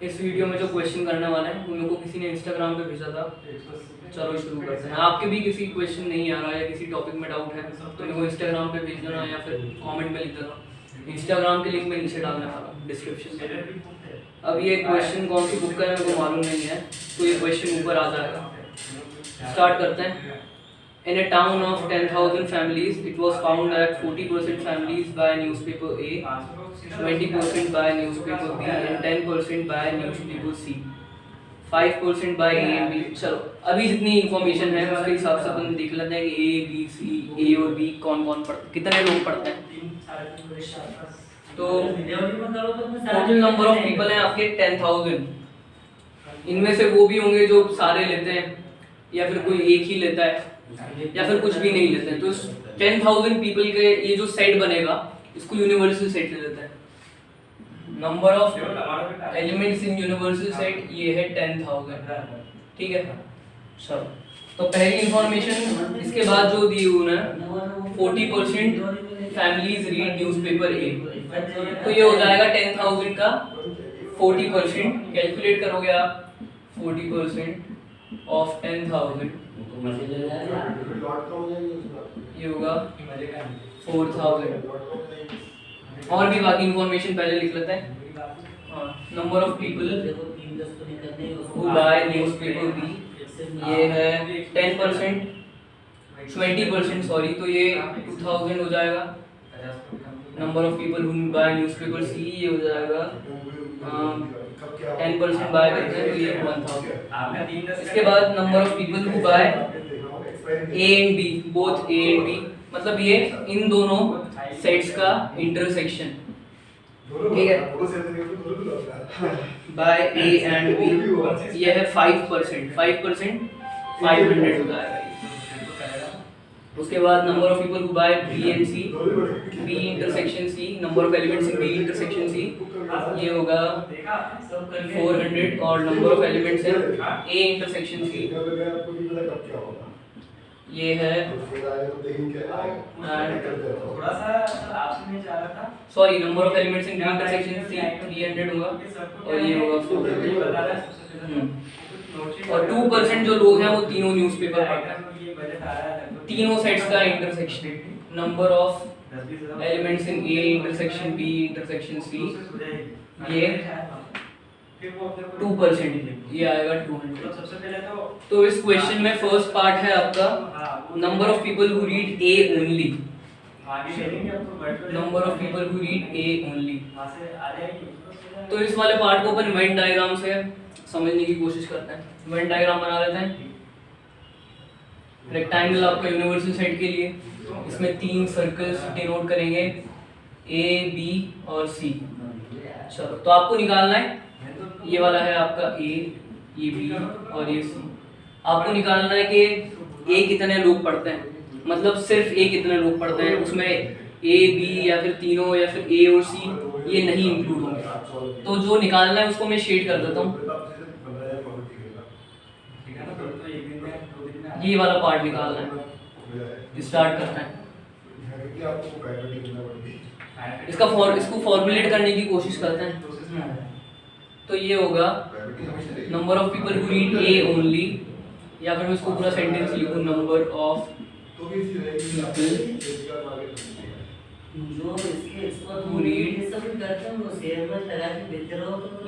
इस वीडियो में जो क्वेश्चन करने वाले हैं उन लोगों को किसी ने इंस्टाग्राम पे भेजा था। चलो शुरू करते हैं। आपके भी किसी क्वेश्चन नहीं आ रहा है या किसी टॉपिक में डाउट है तो मेरे को इंस्टाग्राम पे भेज देना या फिर कमेंट में लिख देना। इंस्टाग्राम की लिंक मैं नीचे डालने वाला हूँ डिस्क्रिप्शन में। अब ये क्वेश्चन कौन सी बुक का है मेरे को मालूम नहीं है, तो ये क्वेश्चन ऊपर आ जाएगा। स्टार्ट करते हैं। In a town of 10,000 families, it was found that 40% families buy newspaper A, 20% buy newspaper B, and 10% buy newspaper C. 5% buy A and B. चलो अभी जितनी इन्फॉर्मेशन है उसके हिसाब से अपन देख लेते हैं कि A, B, C, A और B कौन कौन पढ़ते, कितने लोग पढ़ते हैं। तो टोटल नंबर ऑफ पीपल हैं आपके 10,000। इनमें से वो भी होंगे जो सारे लेते हैं या फिर कोई एक ही लेता है या फिर कुछ भी नहीं लेते हैं। तो 10,000 पीपल के ये जो सेट बनेगा इसको यूनिवर्सल सेट ले लेते हैं। Number of elements in universal set ये है 10,000। ठीक है, चलो तो पहली इंफॉर्मेशन इसके बाद जो दी उन्होंने 40% फैमिलीज रीड न्यूज़पेपर ए, तो ये हो जाएगा 10,000 का 40%। कैलकुलेट करोगे आप 40% ऑफ 10,000 ये होगा 4,000। और भी बाकी इंफॉर्मेशन पहले लिख लेते हैं। Number of people who buy newspaper B ये है 10%, 20% सॉरी, तो ये 2,000 हो जाएगा। Number of people who buy newspaper C ये हो जाएगा 10% बाय करते हैं तो ये 1,000। इसके बाद number of people who buy A and B, both A and B, मतलब ये इन दोनों सेट्स का इंटरसेक्शन। ठीक है, बाय ए एंड बी ये है 5%, 5% 500 हो जाएगा। उसके बाद number of people who buy B and C, B intersection C, number of elements in B intersection C ये होगा 400, और number of elements in A intersection C ये है sorry number of elements in B intersection C 300 होगा और ये होगा 400। और 2% जो लोग हैं वो तीनों न्यूज़पेपर पढ़ते हैं। तीनों सेट्स का intersection, number of elements in A intersection B intersection C ये 2%, ये आएगा 200। तो इस क्वेश्चन में फर्स्ट पार्ट है आपका number of people who read A only, number of people who read A only. तो इस वाले पार्ट को अपन वेन डायग्राम से समझने की कोशिश करते हैं। वेन डायग्राम बना लेते हैं। रेक्टेंगल आपका यूनिवर्सल सेट के लिए, इसमें 3 सर्कल्स डिनोट करेंगे ए बी और सी। चलो तो आपको निकालना है, ये वाला है आपका ए, ये बी और ये सी। आपको निकालना है कि ए कितने लोग पढ़ते हैं, मतलब सिर्फ ए कितने लोग पढ़ते हैं, उसमें ए बी या फिर तीनों या फिर ए और सी ये नहीं इंक्लूड होंगे। तो जो निकालना है उसको मैं शेड कर देता हूँ। ये वाला पार्ट निकालना है, स्टार्ट करना है। इसको फॉर्मुलेट करने की कोशिश करते हैं। तो ये होगा number of people who read A only, या फिर मैं इसको पूरा सेंटेंस लिखूं, number of people who read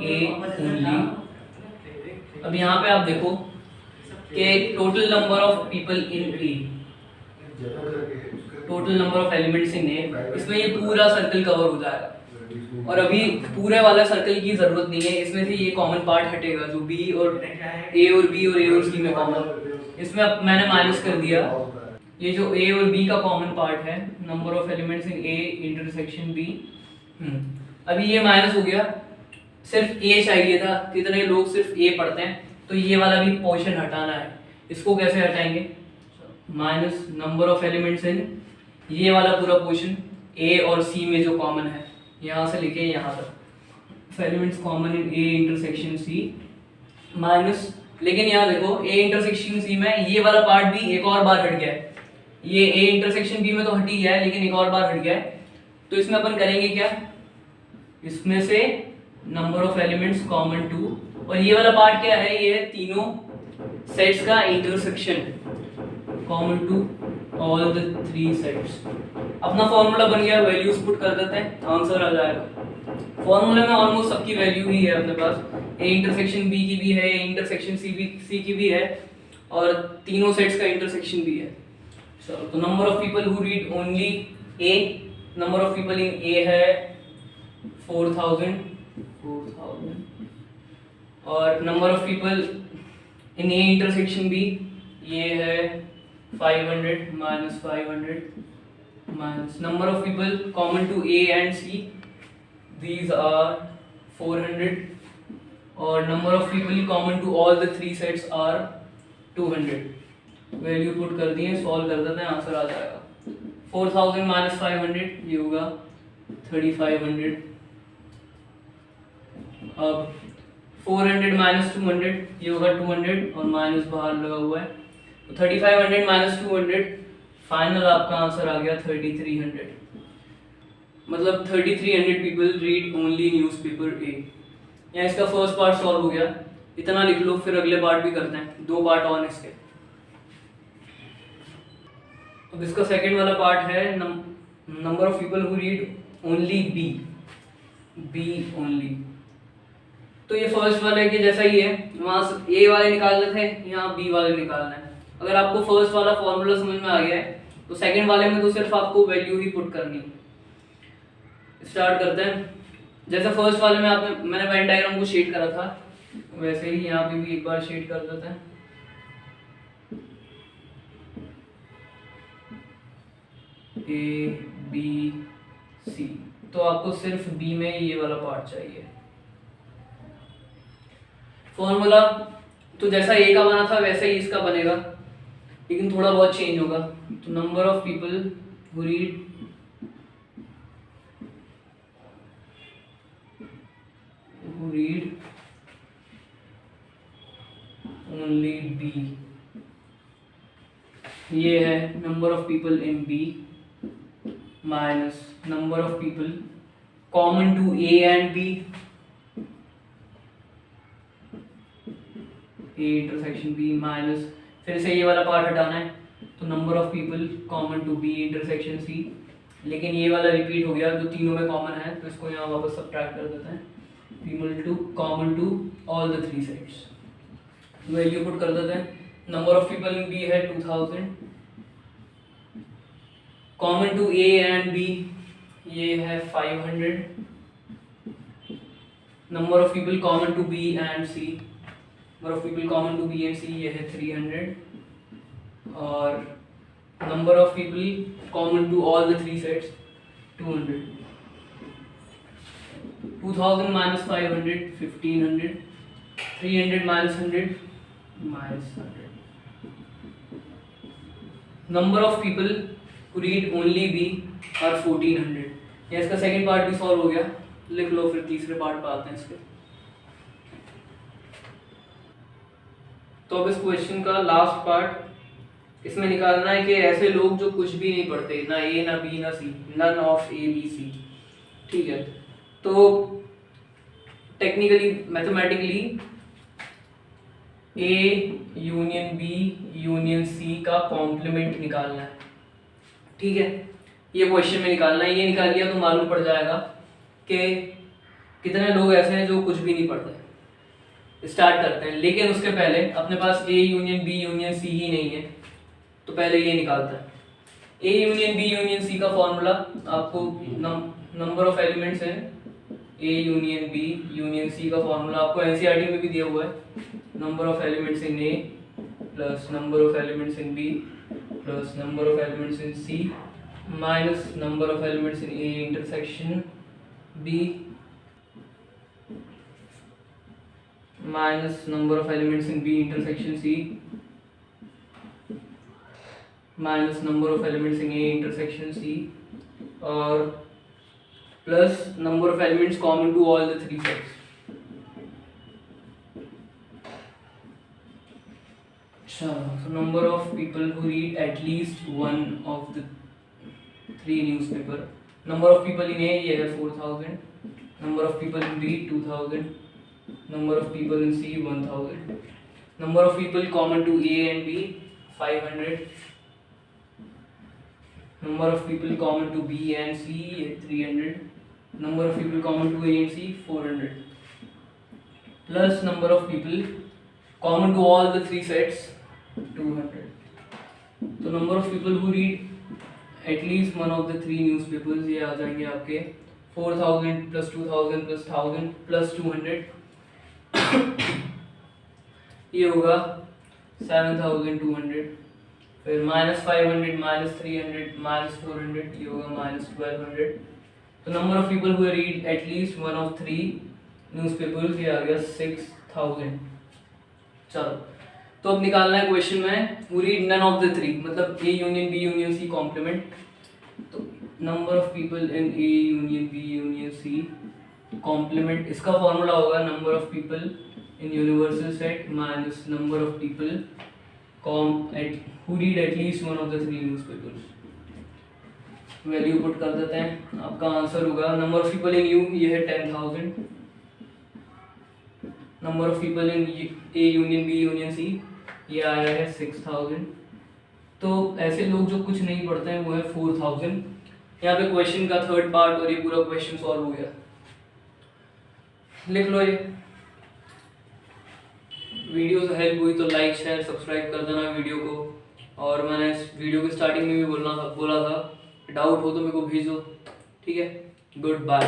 A only. अब यहाँ पे आप देखो कि total number of people in A, total number of elements in A, इसमें ये पूरा सर्कल कवर हो जाएगा। और अभी पूरे वाला सर्कल की जरूरत नहीं है, इसमें से ये कॉमन पार्ट हटेगा जो बी और ए और बी और ए और सी में कॉमन। इसमें अब मैंने माइनस कर दिया ये जो ए और बी का कॉमन पार्ट है, number of elements in A intersection B. अभी ये माइनस हो गया, सिर्फ ए चाहिए था, कितने लोग सिर्फ ए पढ़ते हैं, तो ये वाला भी पोर्शन हटाना है। इसको कैसे हटाएंगे, माइनस नंबर ऑफ एलिमेंट्स इन ये वाला पूरा पोर्शन ए और सी में जो कॉमन है, यहाँ से लेके यहाँ तक elements common in A intersection C minus. लेकिन यहाँ देखो ए इंटरसेक्शन सी में ये वाला पार्ट भी एक और बार हट गया है। ये ए इंटरसेक्शन बी में तो हट ही गया है, लेकिन एक और बार हट गया है। तो इसमें अपन करेंगे क्या, इसमें से number of elements common to, और ये वाला पार्ट क्या है, ये है तीनों सेट्स का intersection, common to all the three sets. अपना फॉर्मूला बन गया, वैल्यूज पुट कर देते हैं, आंसर आ जाएगा। फॉर्मूले में ऑलमोस्ट सबकी वैल्यू ही है अपने पास, ए इंटरसेक्शन बी की भी है, ए इंटरसेक्शन सी की भी है, और तीनों सेट्स का इंटरसेक्शन भी है। चलो, तो number of people who read only A, number of people in A है 4000, और number of people in A intersection B ये है 500 minus 500 minus number of people common to A and C, these are 400, और number of people common to all the three sets are 200। Value put कर दिए, solve कर देते हैं, answer आ जाएगा 4000 minus 500 ये होगा 3500। अब 400 माइनस 200 ये होगा 200, और माइनस बाहर लगा हुआ है, तो 3500 माइनस 200, फाइनल आपका आंसर आ गया 3300। मतलब 3300 पीपल रीड ओनली न्यूज़पेपर ए। यहाँ इसका फर्स्ट पार्ट सॉल्व हो गया, इतना लिख लो, फिर अगले पार्ट भी करते हैं, दो पार्ट ऑन इसके। अब इसका सेकंड वाला पार्ट है number of people who read only B only. तो ये फर्स्ट वाले के जैसा ही है, वहाँ से ए वाले निकालने थे, यहाँ बी वाले निकालना है। अगर आपको फर्स्ट वाला फॉर्मूला समझ में आ गया है तो सेकंड वाले में तो सिर्फ आपको वैल्यू ही पुट करनी है। स्टार्ट करते हैं। जैसे फर्स्ट वाले में मैंने वेन डायग्राम को शेड करा था, वैसे ही यहाँ पे भी एक बार शेड कर देते हैं। ए बी सी, तो आपको सिर्फ बी में ये वाला पार्ट चाहिए। फॉर्मूला तो जैसा ए का बना था वैसा ही इसका बनेगा, लेकिन थोड़ा बहुत चेंज होगा। तो number of people who read only B, ये है number of people in B minus number of people common to A and B, A intersection B minus, फिर से ये वाला पार्ट हटाना है, तो number of people common to B intersection C, लेकिन ये वाला रिपीट हो गया जो तीनों में कॉमन है, तो इसको यहाँ वापस सब्ट्रैक्ट कर देते हैं। People to common to all the three sets, value put कर देते हैं। Number of people in B है 2000, common to A and B ये है 500, number of people common to B and C, number of people common to B and C ये है 300, और number of people common to all the three sets 200। 2000 minus 500 1500, 300 minus 100 minus 100। Number of people who read only B are 1400। ये इसका second part भी solve हो गया, लिख लो, फिर तीसरे पार्ट पे आते हैं इसके। तो अब इस क्वेश्चन का लास्ट पार्ट, इसमें निकालना है कि ऐसे लोग जो कुछ भी नहीं पढ़ते, ना ए ना बी ना C, none of A B C, ठीक है। तो technically mathematically A union B union C का कॉम्प्लीमेंट निकालना है, ठीक है। ये क्वेश्चन में निकालना है, ये निकाल लिया तो मालूम पड़ जाएगा कि कितने लोग ऐसे हैं जो कुछ भी नहीं पढ़ते। स्टार्ट करते हैं, लेकिन उसके पहले अपने पास A union B union C ही नहीं है, तो पहले ये निकालते हैं। A union B union C का फॉर्मूला आपको नंबर ऑफ एलिमेंट्स है, A union B union C का फॉर्मूला आपको एनसीईआरटी में भी दिया हुआ है। Number of elements in A plus number of elements in B plus number of elements in C minus number of elements in A intersection B minus number of elements in B intersection C minus number of elements in A intersection C, और plus number of elements common to all the three sets. So number of people who read at least one of the three newspaper. Number of people in A ये है 4000, Number of people in D 2000. Number of people in C 1000. Number of people common to A and B 500. Number of people common to B and C 300. Number of people common to A and C 400. Plus number of people common to all the three sets 200. तो number of people who read at least one of the three newspapers ये आ जाएंगे आपके 4000 plus 2000 plus 1000 plus 200 ये होगा 7200. फिर -500 -300 -400 ये होगा -1200. तो number of people who read at least one of three newspapers ये आ गया 6000. चलो तो अब निकालना है क्वेश्चन में who read none of the three, मतलब A union B union C complement. तो number of people in A union B union C complement, इसका फॉर्मूला होगा number of people in universal set minus number of people who read at least one of the three newspapers. Value put कर देते हैं. आपका answer होगा number of people in U ये है 10,000. Number of people in A union B union C ये आया है 6,000. तो ऐसे लोग जो कुछ नहीं पढ़ते हैं वो है 4,000. यहाँ पे क्वेश्चन का थर्ड पार्ट और ये पूरा क्वेश्चन सॉल्व हो गया. लिख लो ये. वीडियो से हेल्प हुई तो लाइक शेयर सब्सक्राइब कर देना वीडियो को. और मैंने इस वीडियो के स्टार्टिंग में भी बोला था डाउट हो तो मेरे को भेजो. ठीक है, गुड बाय.